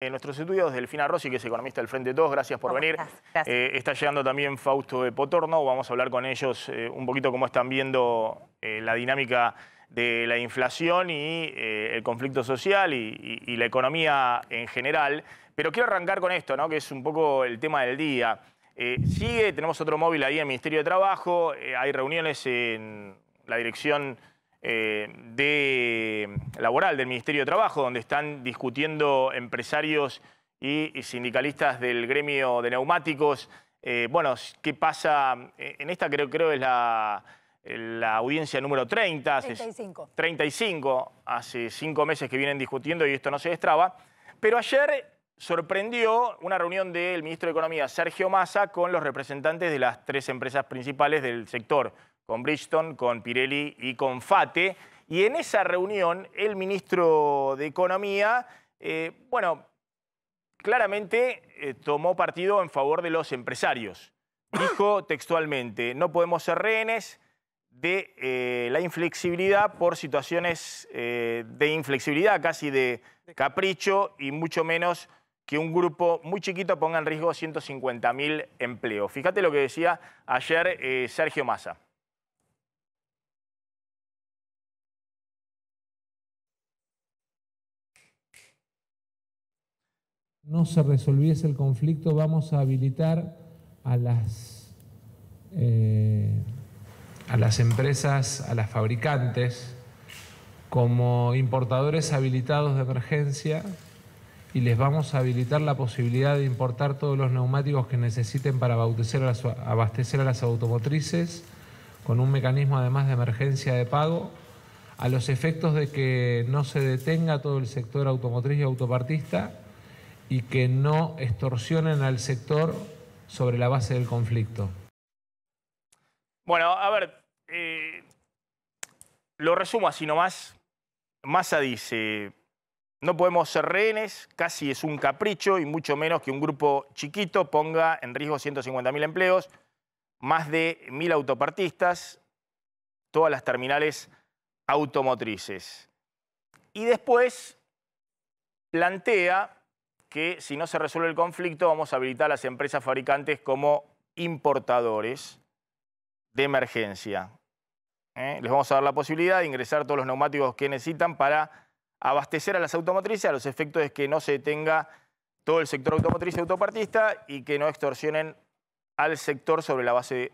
en nuestros estudios Delfina Rossi, que es economista del Frente de Todos. Gracias por venir. Gracias. Está llegando también Fausto de Potorno. Vamos a hablar con ellos un poquito cómo están viendo la dinámica de la inflación y el conflicto social y la economía en general. Pero quiero arrancar con esto, ¿no? Que es un poco el tema del día. Tenemos otro móvil ahí en el Ministerio de Trabajo, hay reuniones en la dirección laboral del Ministerio de Trabajo, donde están discutiendo empresarios y sindicalistas del gremio de neumáticos. Bueno, ¿qué pasa? En esta creo es la audiencia número 30. 35. 35, hace 5 meses que vienen discutiendo y esto no se destraba. Pero ayer sorprendió una reunión del ministro de Economía, Sergio Massa, con los representantes de las 3 empresas principales del sector, con Bridgestone, con Pirelli y con FATE. Y en esa reunión, el ministro de Economía, claramente tomó partido en favor de los empresarios. Dijo textualmente: no podemos ser rehenes de la inflexibilidad por situaciones de inflexibilidad, casi de capricho, y mucho menos que un grupo muy chiquito ponga en riesgo 150.000 empleos. Fíjate lo que decía ayer Sergio Massa. No se resolviese el conflicto, vamos a habilitar a las empresas, a las fabricantes, como importadores habilitados de emergencia, y les vamos a habilitar la posibilidad de importar todos los neumáticos que necesiten para abastecer a las automotrices, con un mecanismo además de emergencia de pago, a los efectos de que no se detenga todo el sector automotriz y autopartista y que no extorsionen al sector sobre la base del conflicto. Bueno, a ver, lo resumo así nomás. Massa dice: no podemos ser rehenes, casi es un capricho, y mucho menos que un grupo chiquito ponga en riesgo 150.000 empleos, más de 1.000 autopartistas, todas las terminales automotrices. Y después plantea que si no se resuelve el conflicto vamos a habilitar a las empresas fabricantes como importadores de emergencia. Les vamos a dar la posibilidad de ingresar todos los neumáticos que necesitan para abastecer a las automotrices, a los efectos de que no se detenga todo el sector automotriz y autopartista y que no extorsionen al sector sobre la base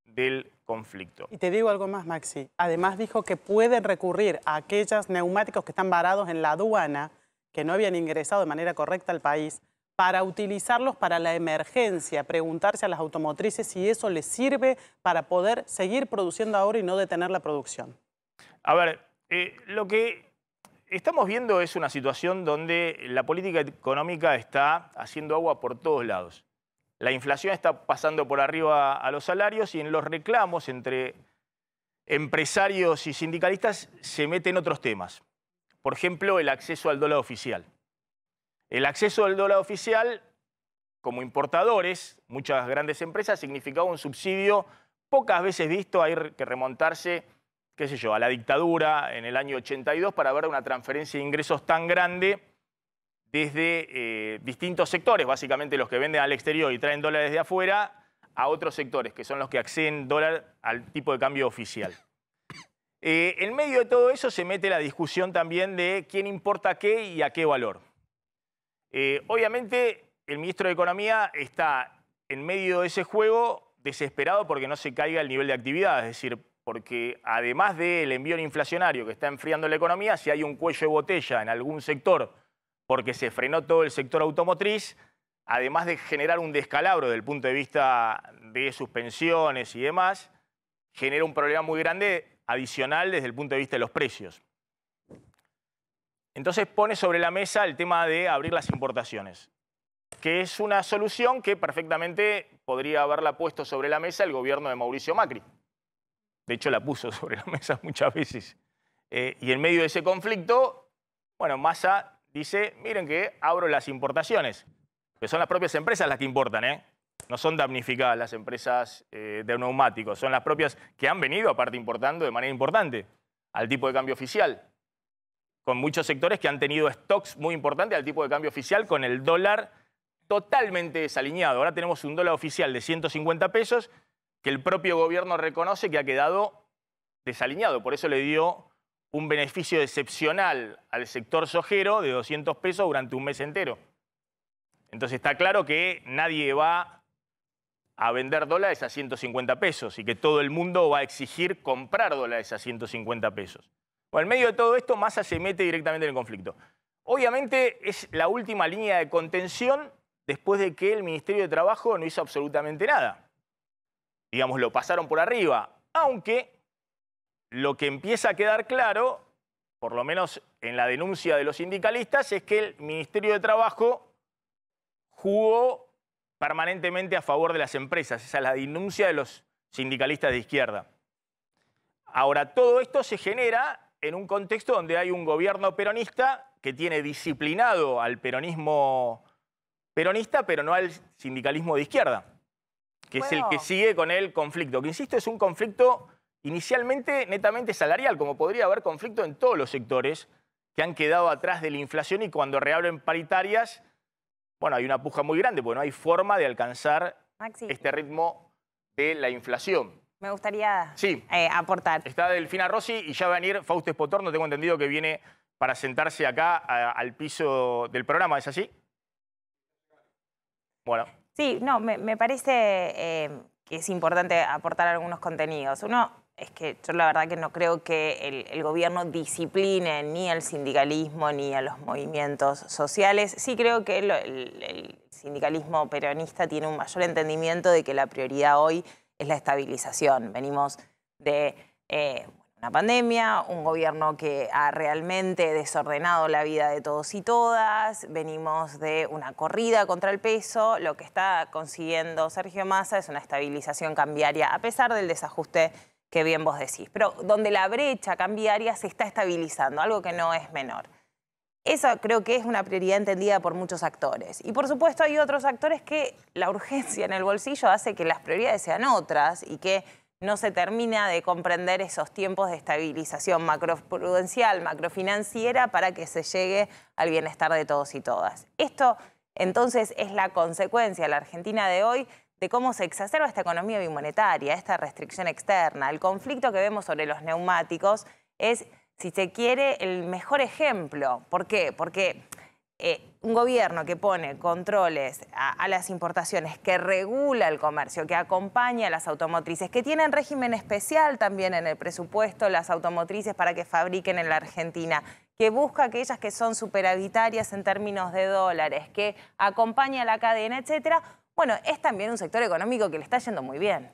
del conflicto. Y te digo algo más, Maxi. Además dijo que pueden recurrir a aquellos neumáticos que están varados en la aduana, que no habían ingresado de manera correcta al país, para utilizarlos para la emergencia, preguntarse a las automotrices si eso les sirve para poder seguir produciendo ahora y no detener la producción. A ver, lo que estamos viendo es una situación donde la política económica está haciendo agua por todos lados. La inflación está pasando por arriba a los salarios y en los reclamos entre empresarios y sindicalistas se meten otros temas. Por ejemplo, el acceso al dólar oficial. El acceso al dólar oficial, como importadores, muchas grandes empresas, significaba un subsidio pocas veces visto. Hay que remontarse, qué sé yo, a la dictadura en el año 82 para ver una transferencia de ingresos tan grande desde distintos sectores, básicamente los que venden al exterior y traen dólares de afuera, a otros sectores, que son los que acceden dólar al tipo de cambio oficial. En medio de todo eso se mete la discusión también de quién importa qué y a qué valor. Obviamente el ministro de Economía está en medio de ese juego desesperado porque no se caiga el nivel de actividad, es decir, porque además del envío inflacionario que está enfriando la economía, si hay un cuello de botella en algún sector porque se frenó todo el sector automotriz, además de generar un descalabro desde el punto de vista de suspensiones y demás, genera un problema muy grande adicional desde el punto de vista de los precios. Entonces pone sobre la mesa el tema de abrir las importaciones, que es una solución que perfectamente podría haberla puesto sobre la mesa el gobierno de Mauricio Macri. De hecho, la puso sobre la mesa muchas veces. Y en medio de ese conflicto, bueno, Massa dice: miren que abro las importaciones, que son las propias empresas las que importan, ¿eh? No son damnificadas las empresas de neumáticos, son las propias que han venido, aparte, importando de manera importante al tipo de cambio oficial. con muchos sectores que han tenido stocks muy importantes al tipo de cambio oficial, con el dólar totalmente desalineado. Ahora tenemos un dólar oficial de 150 pesos que el propio gobierno reconoce que ha quedado desalineado. Por eso le dio un beneficio excepcional al sector sojero de 200 pesos durante un mes entero. Entonces está claro que nadie va a vender dólares a 150 pesos y que todo el mundo va a exigir comprar dólares a 150 pesos. Bueno, en medio de todo esto, Massa se mete directamente en el conflicto. Obviamente es la última línea de contención después de que el Ministerio de Trabajo no hizo absolutamente nada. Digamos, lo pasaron por arriba, aunque lo que empieza a quedar claro, por lo menos en la denuncia de los sindicalistas, es que el Ministerio de Trabajo jugó permanentemente a favor de las empresas. Esa es la denuncia de los sindicalistas de izquierda. Ahora, todo esto se genera en un contexto donde hay un gobierno peronista que tiene disciplinado al peronismo peronista, pero no al sindicalismo de izquierda, que es el que sigue con el conflicto. Que, insisto, es un conflicto inicialmente netamente salarial, como podría haber conflicto en todos los sectores que han quedado atrás de la inflación y cuando reabren paritarias, bueno, hay una puja muy grande porque no hay forma de alcanzar este ritmo de la inflación. Me gustaría aportar. Está Delfina Rossi y ya va a venir Fausto Espotorno, tengo entendido que viene para sentarse acá al piso del programa, ¿es así? Bueno. Sí, no, me parece que es importante aportar algunos contenidos. Uno es que yo la verdad que no creo que el gobierno discipline ni al sindicalismo ni a los movimientos sociales. Sí creo que el sindicalismo peronista tiene un mayor entendimiento de que la prioridad hoy es la estabilización. Venimos de una pandemia, un gobierno que ha realmente desordenado la vida de todos y todas, venimos de una corrida contra el peso, lo que está consiguiendo Sergio Massa es una estabilización cambiaria, a pesar del desajuste que bien vos decís, pero donde la brecha cambiaria se está estabilizando, algo que no es menor. Eso creo que es una prioridad entendida por muchos actores. Y por supuesto hay otros actores que la urgencia en el bolsillo hace que las prioridades sean otras y que no se termina de comprender esos tiempos de estabilización macroprudencial, macrofinanciera para que se llegue al bienestar de todos y todas. Esto entonces es la consecuencia, la Argentina de hoy, de cómo se exacerba esta economía bimonetaria, esta restricción externa. El conflicto que vemos sobre los neumáticos es, si se quiere, el mejor ejemplo. ¿Por qué? Porque un gobierno que pone controles a las importaciones, que regula el comercio, que acompaña a las automotrices, que tienen régimen especial también en el presupuesto las automotrices para que fabriquen en la Argentina, que busca aquellas que son superavitarias en términos de dólares, que acompaña a la cadena, etcétera. Bueno, es también un sector económico que le está yendo muy bien.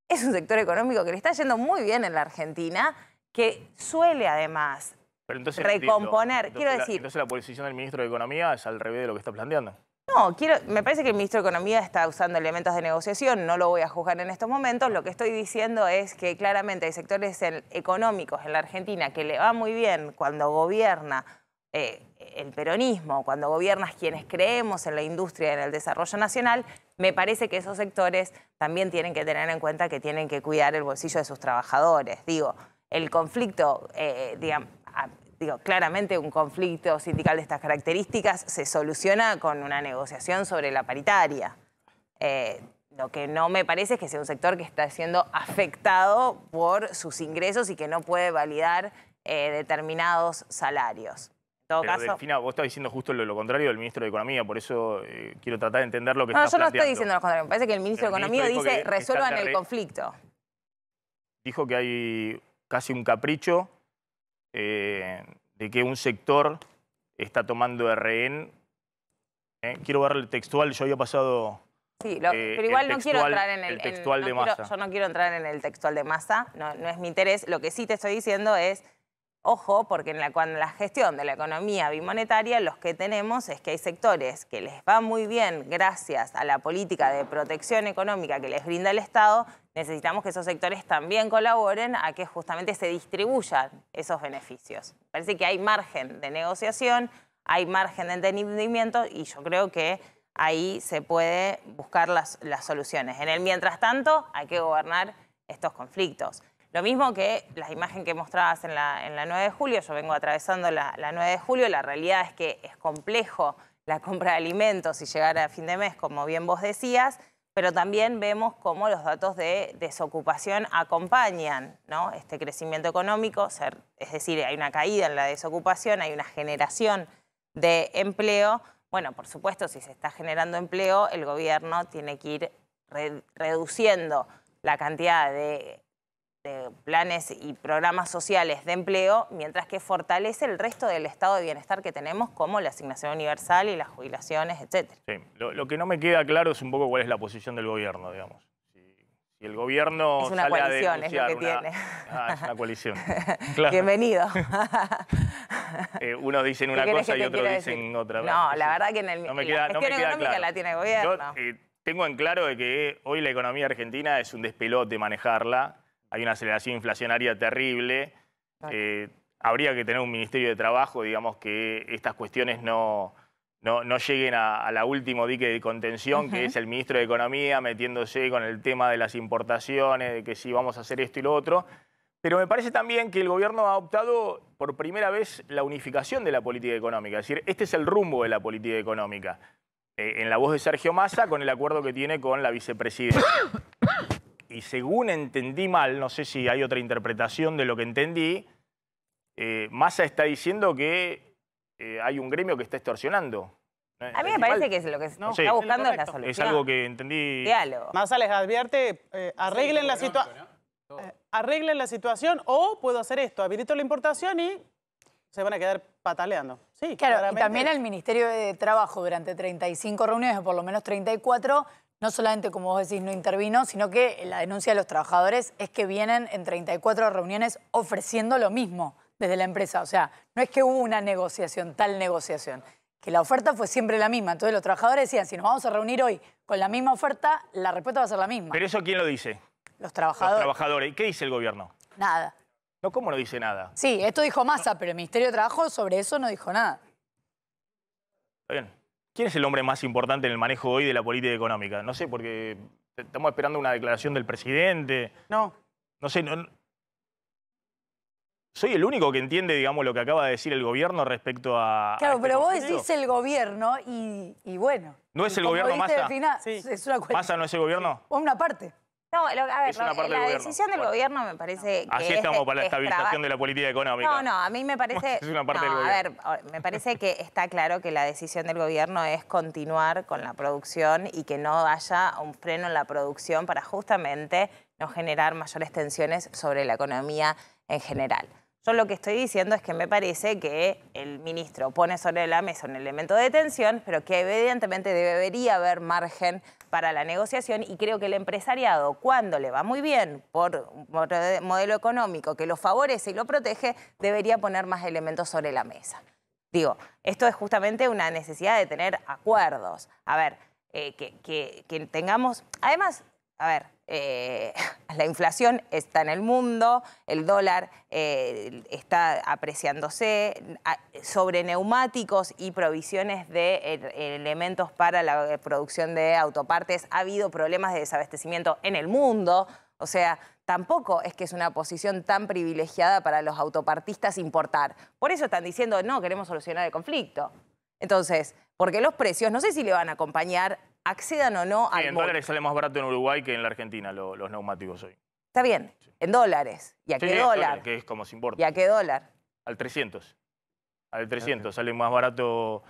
Es un sector económico que le está yendo muy bien en la Argentina, que suele además recomponer. Entonces la posición del ministro de Economía es al revés de lo que está planteando. No, me parece que el ministro de Economía está usando elementos de negociación, no lo voy a juzgar en estos momentos. Lo que estoy diciendo es que claramente hay sectores económicos en la Argentina que le va muy bien cuando gobierna el peronismo, cuando gobiernas quienes creemos en la industria y en el desarrollo nacional. Me parece que esos sectores también tienen que tener en cuenta que tienen que cuidar el bolsillo de sus trabajadores. Digo, el conflicto, claramente un conflicto sindical de estas características se soluciona con una negociación sobre la paritaria. Lo que no me parece es que sea un sector que está siendo afectado por sus ingresos y que no puede validar determinados salarios. En todo caso, Delfina, vos estás diciendo justo lo contrario del ministro de Economía, por eso quiero tratar de entender lo que está planteando. No, yo no estoy diciendo lo contrario. Me parece que el ministro de Economía dice resuelvan el conflicto. Dijo que hay casi un capricho de que un sector está tomando de rehén. Quiero ver el textual, yo había pasado... Sí, pero igual no quiero entrar en el textual de Massa. Yo no quiero entrar en el textual de Massa, no es mi interés. Lo que sí te estoy diciendo es, ojo, porque cuando la gestión de la economía bimonetaria, los que tenemos es que hay sectores que les va muy bien gracias a la política de protección económica que les brinda el Estado. Necesitamos que esos sectores también colaboren a que justamente se distribuyan esos beneficios. Parece que hay margen de negociación, hay margen de entendimiento y yo creo que ahí se puede buscar las soluciones. En el mientras tanto hay que gobernar estos conflictos. Lo mismo que la imagen que mostrabas en la 9 de julio, yo vengo atravesando la 9 de julio, la realidad es que es complejo la compra de alimentos y llegar a fin de mes, como bien vos decías, pero también vemos cómo los datos de desocupación acompañan, ¿no?, este crecimiento económico, es decir, hay una caída en la desocupación, hay una generación de empleo. Bueno, por supuesto, si se está generando empleo, el gobierno tiene que ir reduciendo la cantidad de planes y programas sociales de empleo, mientras que fortalece el resto del estado de bienestar que tenemos, como la asignación universal y las jubilaciones, etc. Sí, lo que no me queda claro es un poco cuál es la posición del gobierno, digamos. Si el gobierno es una sale coalición, a es lo que denunciar tiene. es una coalición. Claro. Bienvenido. Unos dicen una cosa y otros dicen otra. No, la verdad que en no me la queda gestión económica claro. la tiene el gobierno. Yo tengo en claro de que hoy la economía argentina es un despelote manejarla. Hay una aceleración inflacionaria terrible. Habría que tener un Ministerio de Trabajo, digamos, que estas cuestiones no lleguen a la último dique de contención, que es el ministro de Economía metiéndose con el tema de las importaciones, de que sí vamos a hacer esto y lo otro. Pero me parece también que el gobierno ha optado por primera vez la unificación de la política económica. Es decir, este es el rumbo de la política económica. En la voz de Sergio Massa, con el acuerdo que tiene con la vicepresidenta. Y según entendí mal, no sé si hay otra interpretación de lo que entendí, Massa está diciendo que hay un gremio que está extorsionando. A mí me parece que lo que está buscando es la solución. Es algo que entendí. Diálogo. Massa les advierte, arreglen la situación. Arreglen la situación o puedo hacer esto, habilito la importación y se van a quedar pataleando. Sí, claro, claramente. y también el Ministerio de Trabajo durante 35 reuniones, o por lo menos 34, no solamente, como vos decís, no intervino, sino que la denuncia de los trabajadores es que vienen en 34 reuniones ofreciendo lo mismo desde la empresa. O sea, no es que hubo una negociación, tal negociación, que la oferta fue siempre la misma. Entonces los trabajadores decían, si nos vamos a reunir hoy con la misma oferta, la respuesta va a ser la misma. ¿Pero eso quién lo dice? Los trabajadores. Los trabajadores. ¿Qué dice el gobierno? Nada. No, ¿cómo no dice nada? Sí, esto dijo Massa, pero el Ministerio de Trabajo sobre eso no dijo nada. Está bien. ¿Quién es el hombre más importante en el manejo hoy de la política económica? No sé, porque estamos esperando una declaración del presidente. No. No sé, soy el único que entiende, digamos, lo que acaba de decir el gobierno respecto a... Claro, pero vos conflicto. decís el gobierno y bueno. ¿No es el como gobierno viste Massa? al final, Sí. es una cuestión. ¿Massa no es el gobierno? Una parte. No, a ver, Es una parte del la gobierno. decisión del Bueno. gobierno me parece que Así estamos para la estabilización de la política económica. No, a mí me parece... Es una parte del a gobierno. ver, me parece que está claro que la decisión del gobierno es continuar con la producción y que no haya un freno en la producción para justamente no generar mayores tensiones sobre la economía en general. Yo lo que estoy diciendo es que me parece que el ministro pone sobre la mesa un elemento de tensión, pero que evidentemente debería haber margen para la negociación, y creo que el empresariado, cuando le va muy bien por un modelo económico que lo favorece y lo protege, debería poner más elementos sobre la mesa. Digo, esto es justamente una necesidad de tener acuerdos. A ver, que tengamos... Además, a ver, la inflación está en el mundo, el dólar está apreciándose, sobre neumáticos y provisiones de elementos para la producción de autopartes ha habido problemas de desabastecimiento en el mundo. O sea, tampoco es que es una posición tan privilegiada para los autopartistas importar. Por eso están diciendo, no, queremos solucionar el conflicto. Entonces, porque los precios, no sé si le van a acompañar, accedan o no al... En dólares sale más barato en Uruguay que en la Argentina los neumáticos hoy. Está bien, en dólares. ¿Y a qué dólar? Que es como se importa. ¿Y a qué dólar? Al 300. Al 300. Sale más barato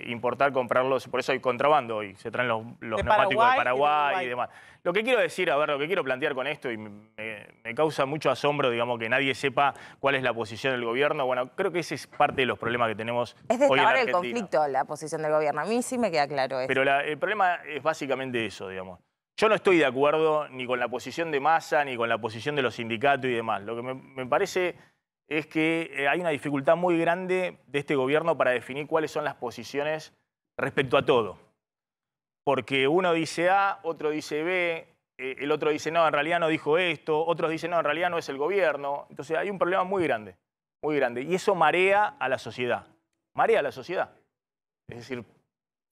importar, comprarlos. Por eso hay contrabando hoy. Se traen los neumáticos de Paraguay y demás. Lo que quiero decir, a ver, lo que quiero plantear con esto, y me causa mucho asombro, digamos, que nadie sepa cuál es la posición del gobierno. Bueno, creo que ese es parte de los problemas que tenemos es hoy en destacar el Argentina. conflicto, la posición del gobierno. A mí sí me queda claro eso. Pero el problema es básicamente eso, digamos. Yo no estoy de acuerdo ni con la posición de Massa, ni con la posición de los sindicatos y demás. Lo que me parece es que hay una dificultad muy grande de este gobierno para definir cuáles son las posiciones respecto a todo. Porque uno dice A, otro dice B, el otro dice no, en realidad no dijo esto, otros dicen no, en realidad no es el gobierno. Entonces hay un problema muy grande, muy grande. Y eso marea a la sociedad. Marea a la sociedad. Es decir,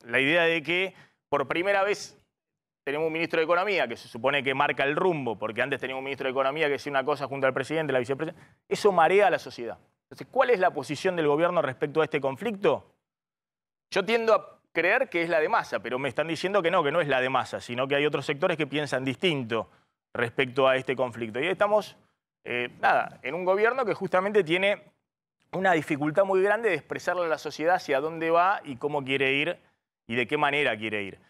la idea de que por primera vez tenemos un ministro de Economía que se supone que marca el rumbo, porque antes teníamos un ministro de Economía que decía una cosa junto al presidente, la vicepresidenta. Eso marea a la sociedad. Entonces, ¿cuál es la posición del gobierno respecto a este conflicto? Yo tiendo a creer que es la de Massa, pero me están diciendo que no es la de Massa, sino que hay otros sectores que piensan distinto respecto a este conflicto. Y estamos, en un gobierno que justamente tiene una dificultad muy grande de expresarle a la sociedad hacia dónde va y cómo quiere ir y de qué manera quiere ir.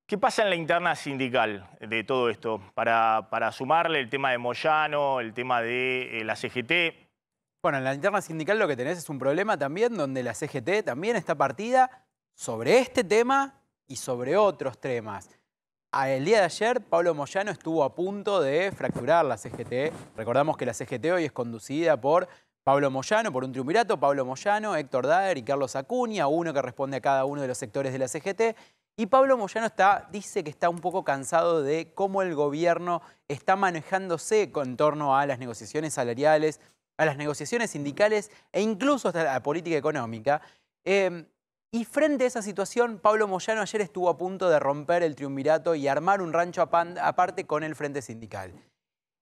¿Qué pasa en la interna sindical de todo esto? Para sumarle el tema de Moyano, el tema de la CGT. Bueno, en la interna sindical lo que tenés es un problema también donde la CGT también está partida sobre este tema y sobre otros temas. El día de ayer, Pablo Moyano estuvo a punto de fracturar la CGT. Recordamos que la CGT hoy es conducida por Pablo Moyano, por un triunvirato, Pablo Moyano, Héctor Daer y Carlos Acuña, uno que responde a cada uno de los sectores de la CGT. Y Pablo Moyano dice que está un poco cansado de cómo el gobierno está manejándose en torno a las negociaciones salariales, a las negociaciones sindicales e incluso hasta la política económica. Y frente a esa situación, Pablo Moyano ayer estuvo a punto de romper el triunvirato y armar un rancho aparte con el Frente Sindical.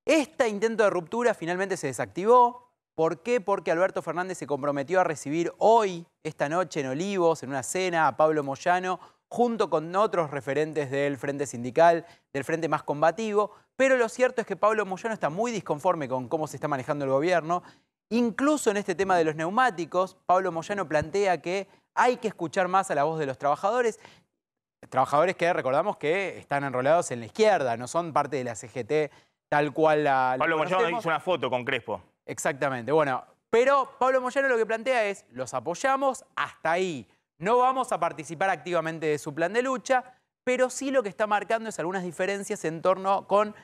Este intento de ruptura finalmente se desactivó. ¿Por qué? Porque Alberto Fernández se comprometió a recibir hoy, esta noche en Olivos, en una cena, a Pablo Moyano, junto con otros referentes del Frente Sindical, del Frente Más Combativo. Pero lo cierto es que Pablo Moyano está muy disconforme con cómo se está manejando el gobierno. Incluso en este tema de los neumáticos, Pablo Moyano plantea que hay que escuchar más a la voz de los trabajadores. Trabajadores que recordamos que están enrolados en la izquierda, no son parte de la CGT tal cual la Pablo Moyano conocemos. hizo una foto con Crespo. Exactamente, bueno, pero Pablo Moyano lo que plantea es, los apoyamos hasta ahí. No vamos a participar activamente de su plan de lucha, pero sí lo que está marcando es algunas diferencias en torno con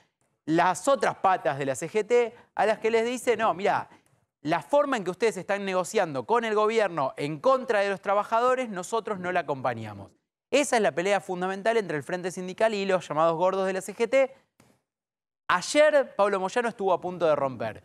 las otras patas de la CGT, a las que les dice, no, mira, la forma en que ustedes están negociando con el gobierno en contra de los trabajadores, nosotros no la acompañamos. Esa es la pelea fundamental entre el Frente Sindical y los llamados gordos de la CGT. Ayer Pablo Moyano estuvo a punto de romper.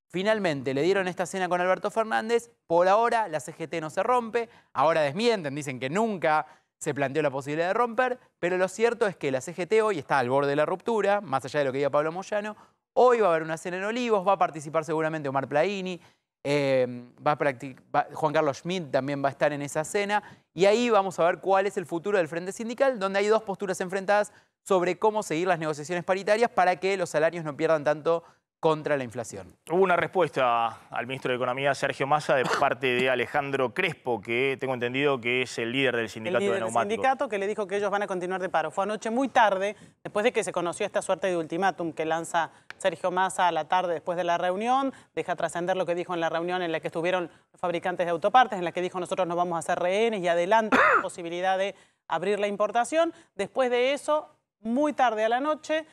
Finalmente le dieron esta cena con Alberto Fernández. Por ahora la CGT no se rompe. Ahora desmienten, dicen que nunca se planteó la posibilidad de romper. Pero lo cierto es que la CGT hoy está al borde de la ruptura, más allá de lo que diga Pablo Moyano. Hoy va a haber una cena en Olivos, va a participar seguramente Omar Plaini, Juan Carlos Schmidt también va a estar en esa cena. Y ahí vamos a ver cuál es el futuro del Frente Sindical, donde hay dos posturas enfrentadas sobre cómo seguir las negociaciones paritarias para que los salarios no pierdan tanto contra la inflación. Hubo una respuesta al ministro de Economía, Sergio Massa, de parte de Alejandro Crespo, que tengo entendido que es el líder del sindicato de neumáticos. El sindicato que le dijo que ellos van a continuar de paro. Fue anoche muy tarde, después de que se conoció esta suerte de ultimátum que lanza Sergio Massa a la tarde después de la reunión, deja trascender lo que dijo en la reunión en la que estuvieron los fabricantes de autopartes, en la que dijo nosotros no vamos a hacer rehenes y adelanta la posibilidad de abrir la importación. Después de eso, muy tarde a la noche,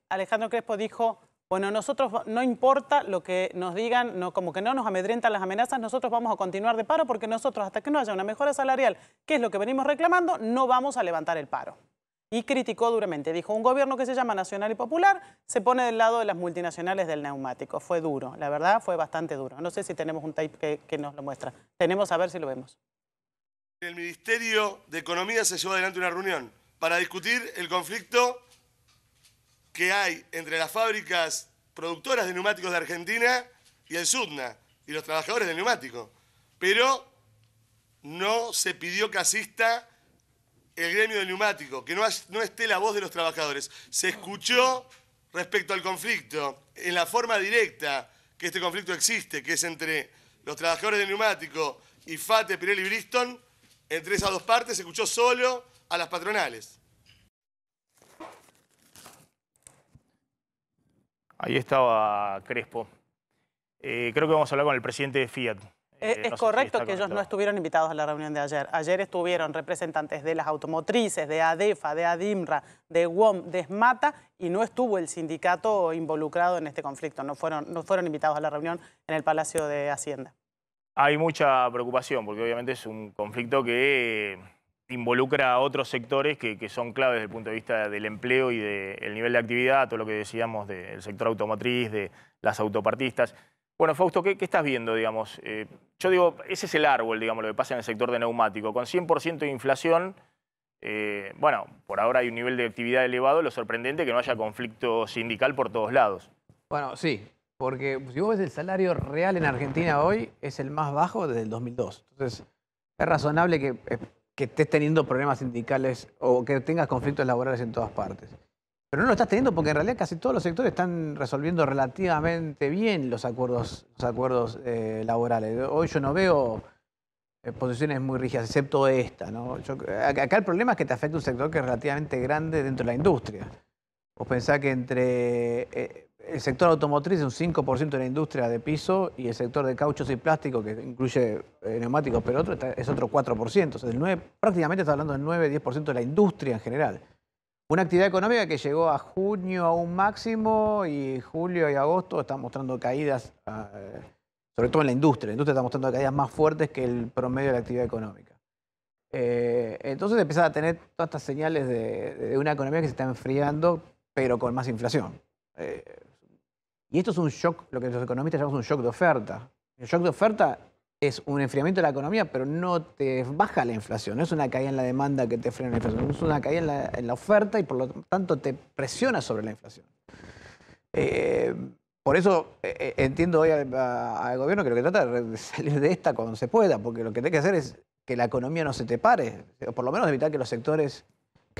Alejandro Crespo dijo, bueno, nosotros no importa lo que nos digan, no, como que no nos amedrentan las amenazas, nosotros vamos a continuar de paro porque nosotros hasta que no haya una mejora salarial, que es lo que venimos reclamando, no vamos a levantar el paro. Y criticó duramente, dijo, un gobierno que se llama Nacional y Popular se pone del lado de las multinacionales del neumático. Fue duro, la verdad fue bastante duro. No sé si tenemos un tape que nos lo muestra. Tenemos a ver si lo vemos. El Ministerio de Economía se llevó adelante una reunión para discutir el conflicto que hay entre las fábricas productoras de neumáticos de Argentina y el SUDNA y los trabajadores del neumático. Pero no se pidió que asista el gremio del neumático, que no esté la voz de los trabajadores. Se escuchó respecto al conflicto en la forma directa que este conflicto existe, que es entre los trabajadores del neumático y FATE, Pirelli y Bridgestone. Entre esas dos partes se escuchó solo a las patronales. Ahí estaba Crespo. Creo que vamos a hablar con el presidente de Fiat. Es correcto que ellos no estuvieron invitados a la reunión de ayer. Ayer estuvieron representantes de las automotrices, de ADEFA, de ADIMRA, de UOM, de SMATA, y no estuvo el sindicato involucrado en este conflicto. No fueron invitados a la reunión en el Palacio de Hacienda. Hay mucha preocupación porque obviamente es un conflicto que involucra a otros sectores que son claves desde el punto de vista del empleo y del nivel de actividad, todo lo que decíamos del sector automotriz, de las autopartistas. Bueno, Fausto, ¿qué estás viendo, digamos? Yo digo, ese es el árbol, digamos, lo que pasa en el sector de neumático. Con 100% de inflación, bueno, por ahora hay un nivel de actividad elevado, lo sorprendente es que no haya conflicto sindical por todos lados. Bueno, sí, porque si vos ves el salario real en Argentina hoy es el más bajo desde el 2002. Entonces, es razonable que estés teniendo problemas sindicales o que tengas conflictos laborales en todas partes. Pero no lo estás teniendo porque en realidad casi todos los sectores están resolviendo relativamente bien los acuerdos laborales. Hoy yo no veo posiciones muy rígidas, excepto esta, ¿no? Acá el problema es que te afecta un sector que es relativamente grande dentro de la industria. Vos pensás que entre el sector automotriz es un 5% de la industria de piso y el sector de cauchos y plástico, que incluye neumáticos, pero es otro 4%. O sea, prácticamente está hablando del 9-10% de la industria en general. Una actividad económica que llegó a junio a un máximo y julio y agosto están mostrando caídas, sobre todo en la industria. La industria está mostrando caídas más fuertes que el promedio de la actividad económica. Entonces empezás a tener todas estas señales de una economía que se está enfriando, pero con más inflación. Y esto es un shock, lo que los economistas llamamos un shock de oferta. El shock de oferta es un enfriamiento de la economía, pero no te baja la inflación. No es una caída en la demanda que te frena la inflación. Es una caída en la oferta y por lo tanto te presiona sobre la inflación. Por eso entiendo hoy al gobierno que lo que trata es de salir de esta cuando se pueda, porque lo que tiene que hacer es que la economía no se te pare, o por lo menos evitar que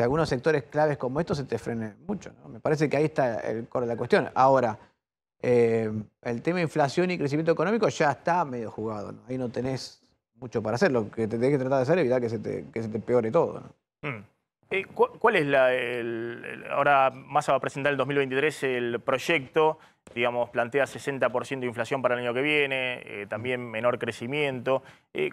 algunos sectores claves como estos se te frenen mucho, ¿no? Me parece que ahí está el core de la cuestión. Ahora, el tema de inflación y crecimiento económico ya está medio jugado, ¿no? Ahí no tenés mucho para hacer. Lo que te tenés que tratar de hacer es evitar que se te peore todo, ¿no? ¿Cuál es ahora Massa va a presentar el 2023 el proyecto, digamos, plantea 60% de inflación para el año que viene, también menor crecimiento?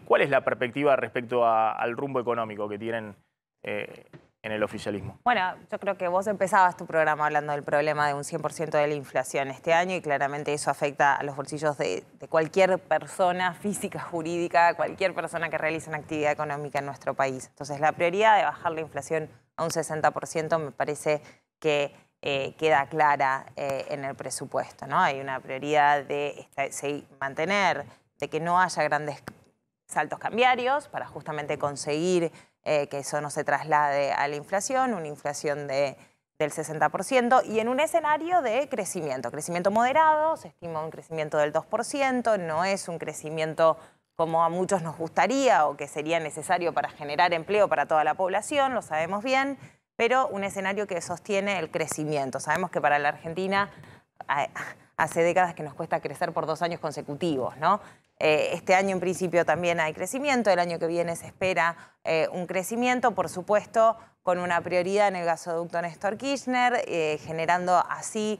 ¿Cuál es la perspectiva respecto al rumbo económico que tienen en el oficialismo? Bueno, yo creo que vos empezabas tu programa hablando del problema de un 100% de la inflación este año y claramente eso afecta a los bolsillos de cualquier persona física, jurídica, cualquier persona que realice una actividad económica en nuestro país. Entonces, la prioridad de bajar la inflación a un 60% me parece que queda clara en el presupuesto, ¿no? Hay una prioridad de mantener, de que no haya grandes saltos cambiarios para justamente conseguir que eso no se traslade a la inflación, una inflación del 60%, y en un escenario de crecimiento moderado, se estima un crecimiento del 2%, no es un crecimiento como a muchos nos gustaría o que sería necesario para generar empleo para toda la población, lo sabemos bien, pero un escenario que sostiene el crecimiento. Sabemos que para la Argentina hace décadas que nos cuesta crecer por 2 años consecutivos, ¿no? Este año en principio también hay crecimiento, el año que viene se espera un crecimiento, por supuesto, con una prioridad en el gasoducto Néstor Kirchner, generando así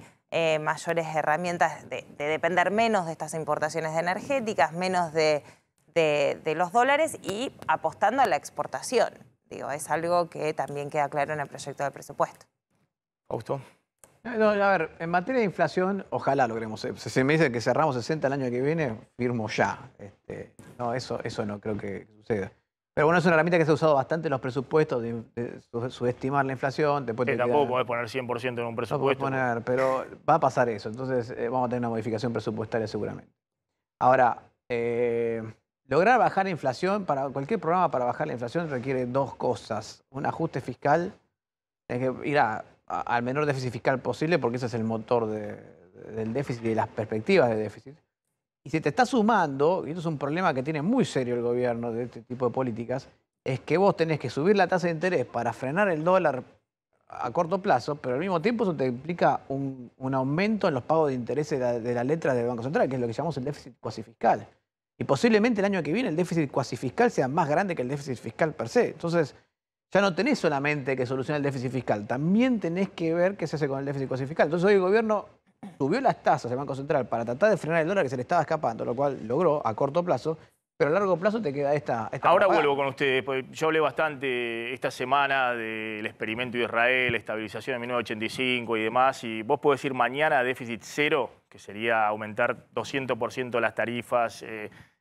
mayores herramientas de depender menos de estas importaciones energéticas, menos de los dólares y apostando a la exportación. Digo, es algo que también queda claro en el proyecto de presupuesto. ¿Augusto? No, a ver, en materia de inflación, ojalá logremos. Si se me dice que cerramos 60 el año que viene, firmo ya. No, eso no creo que suceda. Pero bueno, es una herramienta que se ha usado bastante en los presupuestos, de subestimar la inflación. Tampoco podés poner 100% en un presupuesto. Pero va a pasar eso. Entonces vamos a tener una modificación presupuestaria seguramente. Ahora, lograr bajar la inflación, para cualquier programa para bajar la inflación requiere 2 cosas. Un ajuste fiscal, que ir al menor déficit fiscal posible, porque ese es el motor del déficit y de las perspectivas de déficit. Y si te está sumando, y esto es un problema que tiene muy serio el gobierno de este tipo de políticas, es que vos tenés que subir la tasa de interés para frenar el dólar a corto plazo, pero al mismo tiempo eso te implica un aumento en los pagos de intereses de la letra del Banco Central, que es lo que llamamos el déficit cuasi fiscal. Y posiblemente el año que viene el déficit cuasi fiscal sea más grande que el déficit fiscal per se. Entonces, ya no tenés solamente que solucionar el déficit fiscal, también tenés que ver qué se hace con el déficit cuasi fiscal. Entonces hoy el gobierno subió las tasas del Banco Central para tratar de frenar el dólar que se le estaba escapando, lo cual logró a corto plazo, pero a largo plazo te queda esta Ahora vuelvo con ustedes, porque yo hablé bastante esta semana del experimento de Israel, estabilización en 1985 y demás, y vos podés decir mañana déficit cero, que sería aumentar 200% las tarifas,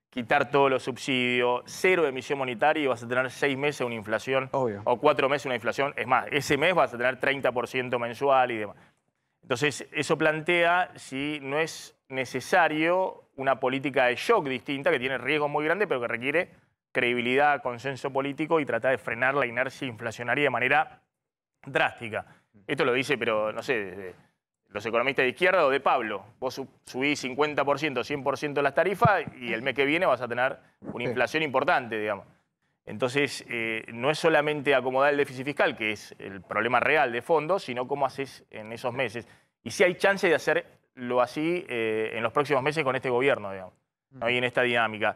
quitar todos los subsidios, 0 de emisión monetaria y vas a tener 6 meses una inflación, obvio, o 4 meses una inflación. Es más, ese mes vas a tener 30% mensual y demás. Entonces, eso plantea si no es necesario una política de shock distinta, que tiene riesgos muy grandes, pero que requiere credibilidad, consenso político y tratar de frenar la inercia inflacionaria de manera drástica. Esto lo dice, pero no sé, desde los economistas de izquierda o de Pablo. Vos subís 50%, 100% las tarifas y el mes que viene vas a tener una inflación importante, digamos. Entonces, no es solamente acomodar el déficit fiscal, que es el problema real de fondo, sino cómo haces en esos meses. Y si hay chance de hacerlo así en los próximos meses con este gobierno, digamos, ¿no? Y en esta dinámica.